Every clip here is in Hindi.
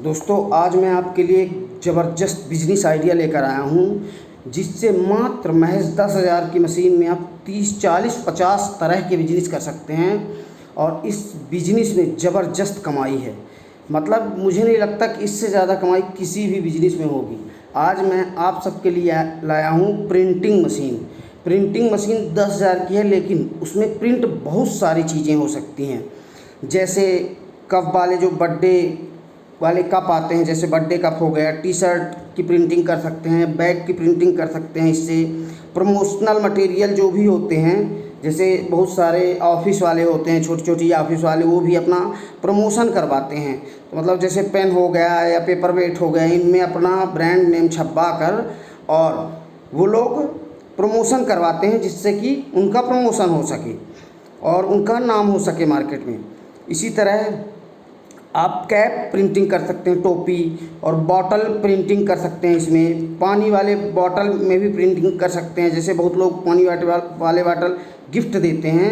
दोस्तों, आज मैं आपके लिए एक ज़बरदस्त बिजनेस आइडिया लेकर आया हूँ, जिससे मात्र महज 10,000 की मशीन में आप 30, 40, 50 तरह के बिजनेस कर सकते हैं। और इस बिजनेस में ज़बरदस्त कमाई है। मतलब मुझे नहीं लगता कि इससे ज़्यादा कमाई किसी भी बिजनेस में होगी। आज मैं आप सबके लिए लाया हूँ प्रिंटिंग मशीन। प्रिंटिंग मशीन 10,000 की है, लेकिन उसमें प्रिंट बहुत सारी चीज़ें हो सकती हैं। जैसे कप वाले जो बर्थडे वाले कप आते हैं, जैसे बर्थडे कप हो गया, टी शर्ट की प्रिंटिंग कर सकते हैं, बैग की प्रिंटिंग कर सकते हैं। इससे प्रमोशनल मटेरियल जो भी होते हैं, जैसे बहुत सारे ऑफिस वाले होते हैं, छोटी छोटी ऑफिस वाले, वो भी अपना प्रमोशन करवाते हैं। तो मतलब जैसे पेन हो गया या पेपर वेट हो गया, इनमें अपना ब्रांड नेम छपवा कर और वो लोग प्रमोशन करवाते हैं, जिससे कि उनका प्रमोशन हो सके और उनका नाम हो सके मार्केट में। इसी तरह आप कैप प्रिंटिंग कर सकते हैं, टोपी, और बॉटल प्रिंटिंग कर सकते हैं। इसमें पानी वाले बॉटल में भी प्रिंटिंग कर सकते हैं। जैसे बहुत लोग पानी वाले बॉटल गिफ्ट देते हैं,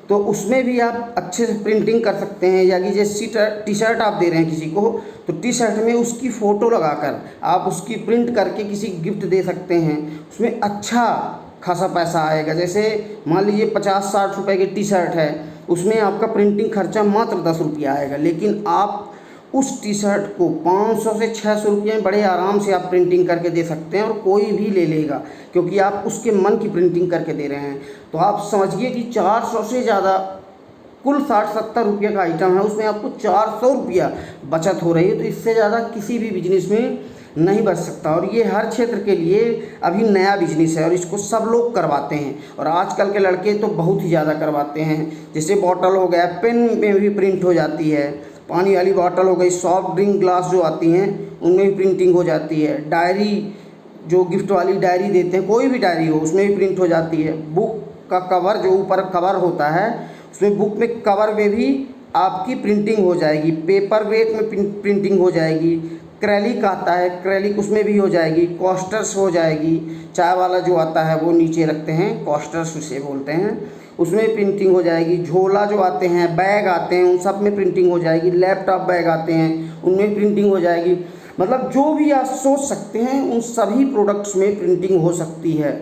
तो उसमें भी आप अच्छे से प्रिंटिंग कर सकते हैं। या कि जैसे टी शर्ट आप दे रहे हैं किसी को, तो टी शर्ट में उसकी फ़ोटो लगाकर आप उसकी प्रिंट करके किसी गिफ्ट दे सकते हैं। उसमें अच्छा खासा पैसा आएगा। जैसे मान लीजिए 50-60 रुपए की टी शर्ट है, उसमें आपका प्रिंटिंग खर्चा मात्र 10 रुपया आएगा, लेकिन आप उस टी शर्ट को 500 से 600 रुपये में बड़े आराम से आप प्रिंटिंग करके दे सकते हैं और कोई भी ले लेगा, क्योंकि आप उसके मन की प्रिंटिंग करके दे रहे हैं। तो आप समझिए कि 400 से ज़्यादा, कुल 60-70 रुपये का आइटम है, उसमें आपको 400 रुपया बचत हो रही है। तो इससे ज़्यादा किसी भी बिजनेस में नहीं बच सकता। और ये हर क्षेत्र के लिए अभी नया बिजनेस है और इसको सब लोग करवाते हैं। और आजकल के लड़के तो बहुत ही ज़्यादा करवाते हैं। जैसे बॉटल हो गया, पेन में भी प्रिंट हो जाती है। पानी वाली बॉटल हो गई, सॉफ्ट ड्रिंक ग्लास जो आती हैं, उनमें भी प्रिंटिंग हो जाती है। डायरी, जो गिफ्ट वाली डायरी देते हैं, कोई भी डायरी हो, उसमें भी प्रिंट हो जाती है। बुक का कवर, जो ऊपर कवर होता है, उसमें बुक में कवर में भी आपकी प्रिंटिंग हो जाएगी। पेपर वेट में प्रिंटिंग हो जाएगी। एक्रेलिक आता है, एक्रेलिक उसमें भी हो जाएगी। कोस्टर्स हो जाएगी। चाय वाला जो आता है वो नीचे रखते हैं, कोस्टर्स उसे बोलते हैं, उसमें प्रिंटिंग हो जाएगी। झोला जो आते हैं, बैग आते हैं, उन सब में प्रिंटिंग हो जाएगी। लैपटॉप बैग आते हैं, उनमें प्रिंटिंग हो जाएगी। मतलब जो भी आप सोच सकते हैं उन सभी प्रोडक्ट्स में प्रिंटिंग हो सकती है।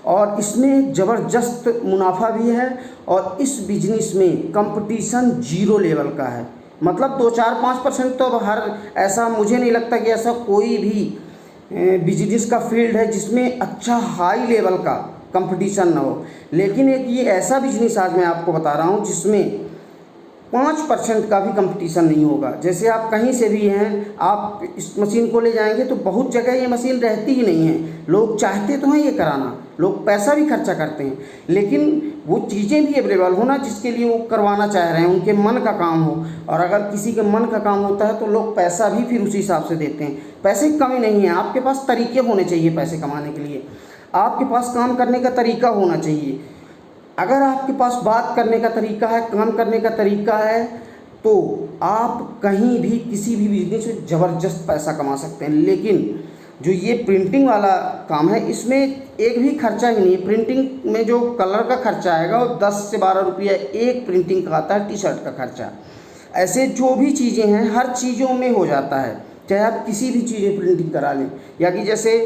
और इसमें ज़बरदस्त मुनाफा भी है। और इस बिजनेस में कंपटीशन 0 लेवल का है। मतलब 2-4-5% तो अब हर, ऐसा मुझे नहीं लगता कि ऐसा कोई भी बिजनेस का फील्ड है जिसमें अच्छा हाई लेवल का कंपटीशन ना हो। लेकिन एक ये ऐसा बिजनेस आज मैं आपको बता रहा हूँ जिसमें 5% का भी कंपटीशन नहीं होगा। जैसे आप कहीं से भी हैं, आप इस मशीन को ले जाएंगे तो बहुत जगह ये मशीन रहती ही नहीं है। लोग चाहते तो हैं ये कराना, लोग पैसा भी खर्चा करते हैं, लेकिन वो चीज़ें भी अवेलेबल हो ना जिसके लिए वो करवाना चाह रहे हैं, उनके मन का काम हो। और अगर किसी के मन का काम होता है तो लोग पैसा भी फिर उसी हिसाब से देते हैं। पैसे की कमी नहीं है, आपके पास तरीके होने चाहिए पैसे कमाने के लिए। आपके पास काम करने का तरीका होना चाहिए। अगर आपके पास बात करने का तरीका है, काम करने का तरीका है, तो आप कहीं भी किसी भी बिजनेस में ज़बरदस्त पैसा कमा सकते हैं। लेकिन जो ये प्रिंटिंग वाला काम है, इसमें एक भी खर्चा ही नहीं है। प्रिंटिंग में जो कलर का खर्चा आएगा वो 10 से 12 रुपया एक प्रिंटिंग का आता है, टी शर्ट का खर्चा। ऐसे जो भी चीज़ें हैं हर चीज़ों में हो जाता है, चाहे आप किसी भी चीज़ें प्रिंटिंग करा लें। या कि जैसे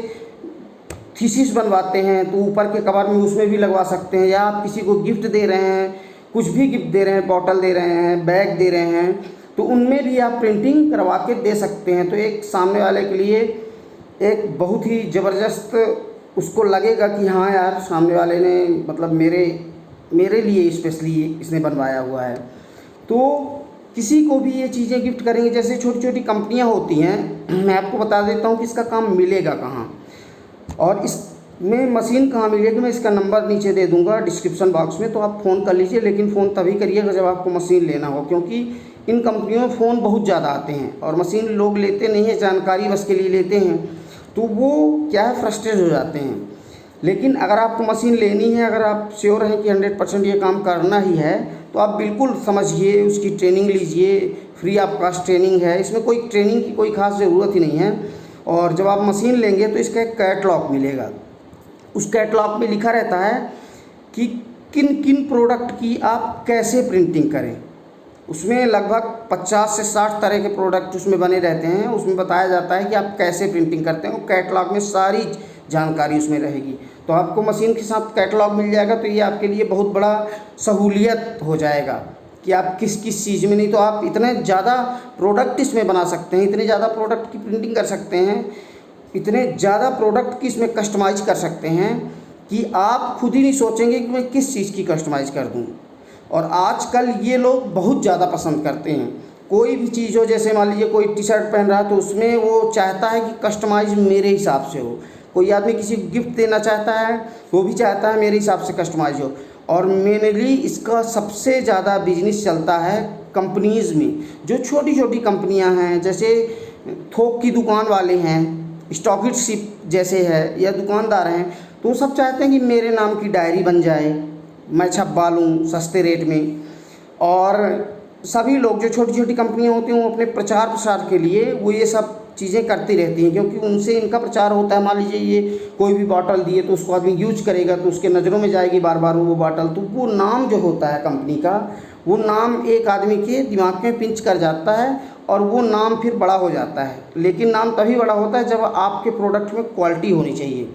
थीसिस बनवाते हैं तो ऊपर के कवर में उसमें भी लगवा सकते हैं। या आप किसी को गिफ्ट दे रहे हैं, कुछ भी गिफ्ट दे रहे हैं, बॉटल दे रहे हैं, बैग दे रहे हैं, तो उनमें भी आप प्रिंटिंग करवा के दे सकते हैं। तो एक सामने वाले के लिए एक बहुत ही ज़बरदस्त, उसको लगेगा कि हाँ यार, सामने वाले ने मतलब मेरे लिए स्पेशली इसने बनवाया हुआ है। तो किसी को भी ये चीज़ें गिफ्ट करेंगे। जैसे छोटी छोटी कंपनियां होती हैं, मैं आपको बता देता हूँ कि इसका काम मिलेगा कहाँ और इसमें मशीन कहाँ मिलेगी। मैं इसका नंबर नीचे दे दूँगा डिस्क्रिप्शन बॉक्स में, तो आप फ़ोन कर लीजिए। लेकिन फ़ोन तभी करिएगा जब आपको मशीन लेना हो, क्योंकि इन कंपनियों में फ़ोन बहुत ज़्यादा आते हैं और मशीन लोग लेते नहीं हैं, जानकारी बस के लिए लेते हैं। तो वो क्या है, फ्रस्ट्रेट हो जाते हैं। लेकिन अगर आपको मशीन लेनी है, अगर आप श्योर हैं कि 100% ये काम करना ही है, तो आप बिल्कुल समझिए, उसकी ट्रेनिंग लीजिए। फ्री ऑफ कॉस्ट ट्रेनिंग है, इसमें कोई ट्रेनिंग की कोई ख़ास ज़रूरत ही नहीं है। और जब आप मशीन लेंगे तो इसका एक कैटलॉग मिलेगा। उस कैटलॉग में लिखा रहता है कि किन किन प्रोडक्ट की आप कैसे प्रिंटिंग करें। उसमें लगभग 50 से 60 तरह के प्रोडक्ट उसमें बने रहते हैं। उसमें बताया जाता है कि आप कैसे प्रिंटिंग करते हैं, कैटलॉग में सारी जानकारी उसमें रहेगी। तो आपको मशीन के साथ कैटलॉग मिल जाएगा, तो ये आपके लिए बहुत बड़ा सहूलियत हो जाएगा कि आप किस किस चीज़ में, नहीं तो आप इतने ज़्यादा प्रोडक्ट इसमें बना सकते हैं, इतने ज़्यादा प्रोडक्ट की प्रिंटिंग कर सकते हैं, इतने ज़्यादा प्रोडक्ट की इसमें कस्टमाइज़ कर सकते हैं कि आप खुद ही नहीं सोचेंगे कि मैं किस चीज़ की कस्टमाइज़ कर दूँ। और आजकल ये लोग बहुत ज़्यादा पसंद करते हैं। कोई भी चीज़ हो, जैसे मान लीजिए कोई टी शर्ट पहन रहा है तो उसमें वो चाहता है कि कस्टमाइज़ मेरे हिसाब से हो। कोई आदमी किसी को गिफ्ट देना चाहता है, वो भी चाहता है मेरे हिसाब से कस्टमाइज़ हो। और मेनली इसका सबसे ज़्यादा बिजनेस चलता है कंपनीज़ में। जो छोटी छोटी कंपनियां हैं, जैसे थोक की दुकान वाले हैं, स्टॉकिस्ट जैसे है, या दुकानदार हैं, तो वो सब चाहते हैं कि मेरे नाम की डायरी बन जाए, मैं छपवा लूँ सस्ते रेट में। और सभी लोग, जो छोटी छोटी कंपनियां होती हैं, वो अपने प्रचार प्रसार के लिए वो ये सब चीज़ें करती रहती हैं, क्योंकि उनसे इनका प्रचार होता है। मान लीजिए ये कोई भी बॉटल दिए तो उसको आदमी यूज करेगा तो उसके नज़रों में जाएगी बार बार वो बॉटल, तो वो नाम जो होता है कंपनी का, वो नाम एक आदमी के दिमाग में पिंच कर जाता है और वो नाम फिर बड़ा हो जाता है। लेकिन नाम तभी बड़ा होता है जब आपके प्रोडक्ट में क्वालिटी होनी चाहिए,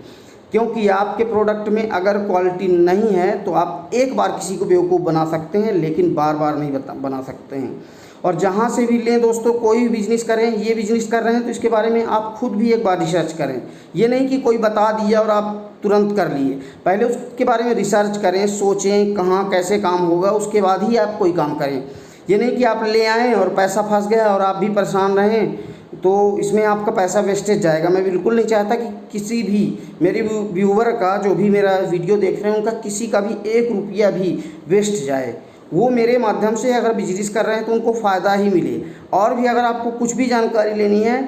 क्योंकि आपके प्रोडक्ट में अगर क्वालिटी नहीं है तो आप एक बार किसी को बेवकूफ़ बना सकते हैं, लेकिन बार बार नहीं बना सकते हैं। और जहाँ से भी लें दोस्तों, कोई भी बिज़नेस करें, ये बिज़नेस कर रहे हैं तो इसके बारे में आप खुद भी एक बार रिसर्च करें। ये नहीं कि कोई बता दिया और आप तुरंत कर लिए, पहले उसके बारे में रिसर्च करें, सोचें कहाँ कैसे काम होगा, उसके बाद ही आप कोई काम करें। ये नहीं कि आप ले आएँ और पैसा फंस गया और आप भी परेशान रहें, तो इसमें आपका पैसा वेस्टेज जाएगा। मैं बिल्कुल नहीं चाहता कि किसी भी मेरे व्यूवर का, जो भी मेरा वीडियो देख रहे हैं, उनका किसी का भी 1 रुपया भी वेस्ट जाए। वो मेरे माध्यम से अगर बिजनेस कर रहे हैं तो उनको फ़ायदा ही मिले। और भी अगर आपको कुछ भी जानकारी लेनी है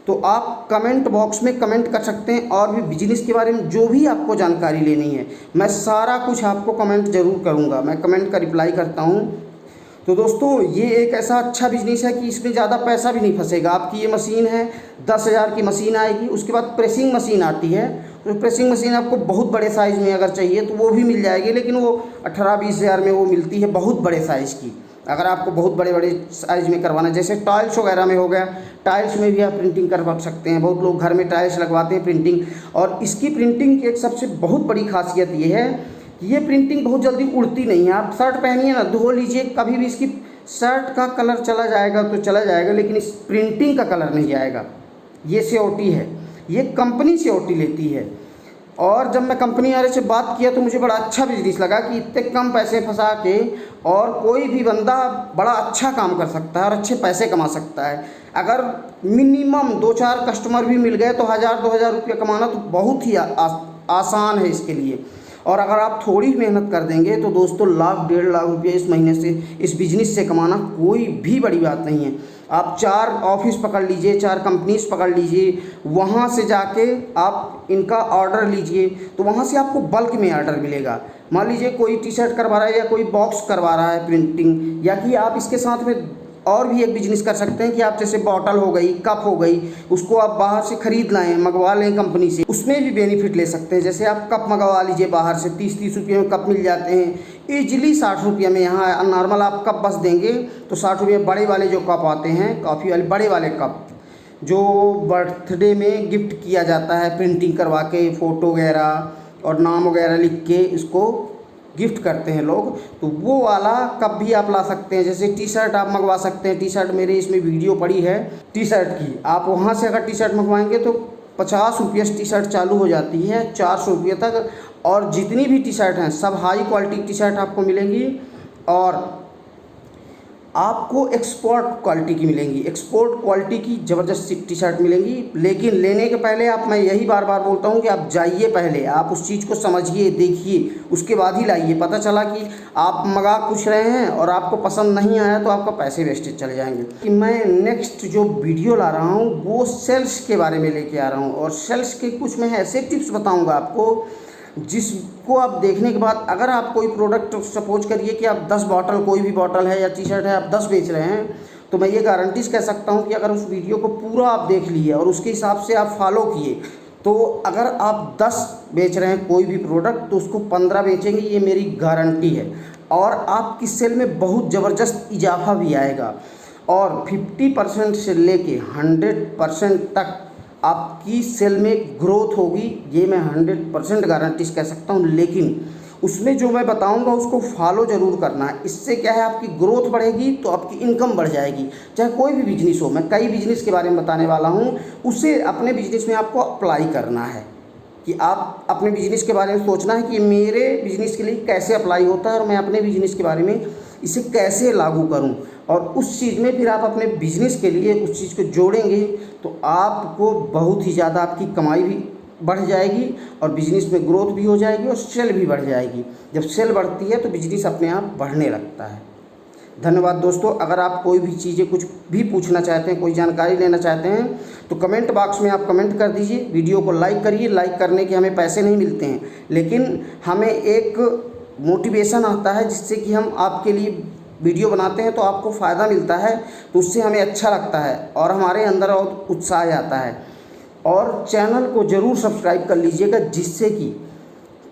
तो आप कमेंट बॉक्स में कमेंट कर सकते हैं, और भी बिजनेस के बारे में जो भी आपको जानकारी लेनी है, मैं सारा कुछ आपको कमेंट ज़रूर करूँगा, मैं कमेंट का रिप्लाई करता हूँ। तो दोस्तों, ये एक ऐसा अच्छा बिजनेस है कि इसमें ज़्यादा पैसा भी नहीं फंसेगा। आपकी ये मशीन है, 10,000 की मशीन आएगी। उसके बाद प्रेसिंग मशीन आती है, तो प्रेसिंग मशीन आपको बहुत बड़े साइज़ में अगर चाहिए तो वो भी मिल जाएगी, लेकिन वो 18-20 हज़ार में वो मिलती है, बहुत बड़े साइज़ की। अगर आपको बहुत बड़े बड़े साइज़ में करवाना है, जैसे टाइल्स वगैरह में हो गया, टाइल्स में भी आप प्रिंटिंग करवा सकते हैं। बहुत लोग घर में टाइल्स लगवाते हैं प्रिंटिंग, और इसकी प्रिंटिंग की एक सबसे बहुत बड़ी खासियत ये है कि ये प्रिंटिंग बहुत जल्दी उड़ती नहीं है। आप शर्ट पहनिए ना, धो लीजिए, कभी भी इसकी शर्ट का कलर चला जाएगा तो चला जाएगा, लेकिन इस प्रिंटिंग का कलर नहीं जाएगा। ये सिक्योरिटी है, ये कंपनी सिक्योरिटी लेती है। और जब मैं कंपनी वाले से बात किया तो मुझे बड़ा अच्छा बिजनेस लगा कि इतने कम पैसे फंसा के और कोई भी बंदा बड़ा अच्छा काम कर सकता है और अच्छे पैसे कमा सकता है। अगर मिनिमम 2-4 कस्टमर भी मिल गए तो 1,000-2,000 रुपये कमाना तो बहुत ही आसान है इसके लिए। और अगर आप थोड़ी मेहनत कर देंगे तो दोस्तों, 1,00,000-1.5 लाख रुपये इस महीने से, इस बिज़नेस से कमाना कोई भी बड़ी बात नहीं है। आप 4 ऑफिस पकड़ लीजिए, 4 कंपनीज पकड़ लीजिए, वहाँ से जाके आप इनका ऑर्डर लीजिए, तो वहाँ से आपको बल्क में ऑर्डर मिलेगा। मान लीजिए कोई टी शर्ट करवा रहा है या कोई बॉक्स करवा रहा है प्रिंटिंग, या कि आप इसके साथ में और भी एक बिजनेस कर सकते हैं कि आप जैसे बॉटल हो गई, कप हो गई, उसको आप बाहर से ख़रीद लाएँ, मंगवा लें कंपनी से, उसमें भी बेनिफिट ले सकते हैं। जैसे आप कप मंगवा लीजिए बाहर से, 30-30 रुपये में कप मिल जाते हैं ईजिली। 60 रुपये में यहाँ नॉर्मल आप कप बस देंगे तो 60 रुपये बड़े वाले जो कप आते हैं, कॉफ़ी वाले बड़े वाले कप, जो बर्थडे में गिफ्ट किया जाता है, प्रिंटिंग करवा के फ़ोटो वगैरह और नाम वगैरह लिख के इसको गिफ्ट करते हैं लोग, तो वो वाला कप भी आप ला सकते हैं। जैसे टी शर्ट आप मंगवा सकते हैं, टी शर्ट मेरे इसमें वीडियो पड़ी है टी शर्ट की, आप वहाँ से अगर टी शर्ट मंगवाएंगे तो 50 रुपये से टी शर्ट चालू हो जाती है, 400 रुपये तक। और जितनी भी टी शर्ट हैं सब हाई क्वालिटी टी शर्ट आपको मिलेंगी, और आपको एक्सपोर्ट क्वालिटी की मिलेंगी, एक्सपोर्ट क्वालिटी की ज़बरदस्त टी शर्ट मिलेंगी। लेकिन लेने के पहले आप, मैं यही बार बार बोलता हूँ कि आप जाइए, पहले आप उस चीज़ को समझिए, देखिए, उसके बाद ही लाइए। पता चला कि आप मंगा कुछ रहे हैं और आपको पसंद नहीं आया तो आपका पैसे वेस्टेज चले जाएंगे। कि मैं नेक्स्ट जो वीडियो ला रहा हूँ वो सेल्स के बारे में लेके आ रहा हूँ, और सेल्स के कुछ मैं ऐसे टिप्स बताऊँगा आपको जिसको आप देखने के बाद, अगर आप कोई प्रोडक्ट, सपोज करिए कि आप 10 बॉटल, कोई भी बॉटल है या टी शर्ट है, आप 10 बेच रहे हैं, तो मैं ये गारंटीज कह सकता हूँ कि अगर उस वीडियो को पूरा आप देख लिए और उसके हिसाब से आप फॉलो किए, तो अगर आप 10 बेच रहे हैं कोई भी प्रोडक्ट तो उसको 15 बेचेंगे, ये मेरी गारंटी है। और आपकी सेल में बहुत ज़बरदस्त इजाफा भी आएगा और 50% से लेके 100% तक आपकी सेल में ग्रोथ होगी। ये मैं 100% गारंटी कह सकता हूँ। लेकिन उसमें जो मैं बताऊंगा उसको फॉलो ज़रूर करना है। इससे क्या है, आपकी ग्रोथ बढ़ेगी तो आपकी इनकम बढ़ जाएगी। चाहे कोई भी बिजनेस हो, मैं कई बिजनेस के बारे में बताने वाला हूँ, उसे अपने बिजनेस में आपको अप्लाई करना है कि आप अपने बिजनेस के बारे में सोचना है कि मेरे बिजनेस के लिए कैसे अप्लाई होता है और मैं अपने बिजनेस के बारे में इसे कैसे लागू करूं, और उस चीज़ में फिर आप अपने बिजनेस के लिए उस चीज़ को जोड़ेंगे तो आपको बहुत ही ज़्यादा आपकी कमाई भी बढ़ जाएगी और बिजनेस में ग्रोथ भी हो जाएगी और सेल भी बढ़ जाएगी। जब सेल बढ़ती है तो बिजनेस अपने आप बढ़ने लगता है। धन्यवाद दोस्तों। अगर आप कोई भी चीज़ें कुछ भी पूछना चाहते हैं, कोई जानकारी लेना चाहते हैं तो कमेंट बॉक्स में आप कमेंट कर दीजिए। वीडियो को लाइक करिए। लाइक करने के हमें पैसे नहीं मिलते हैं, लेकिन हमें एक मोटिवेशन आता है जिससे कि हम आपके लिए वीडियो बनाते हैं तो आपको फ़ायदा मिलता है, तो उससे हमें अच्छा लगता है और हमारे अंदर और उत्साह आता है। और चैनल को ज़रूर सब्सक्राइब कर लीजिएगा, जिससे कि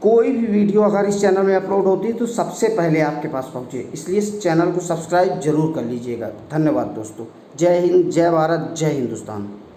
कोई भी वीडियो अगर इस चैनल में अपलोड होती है तो सबसे पहले आपके पास पहुंचे। इसलिए इस चैनल को सब्सक्राइब जरूर कर लीजिएगा। धन्यवाद दोस्तों। जय हिंद, जय भारत, जय हिंदुस्तान।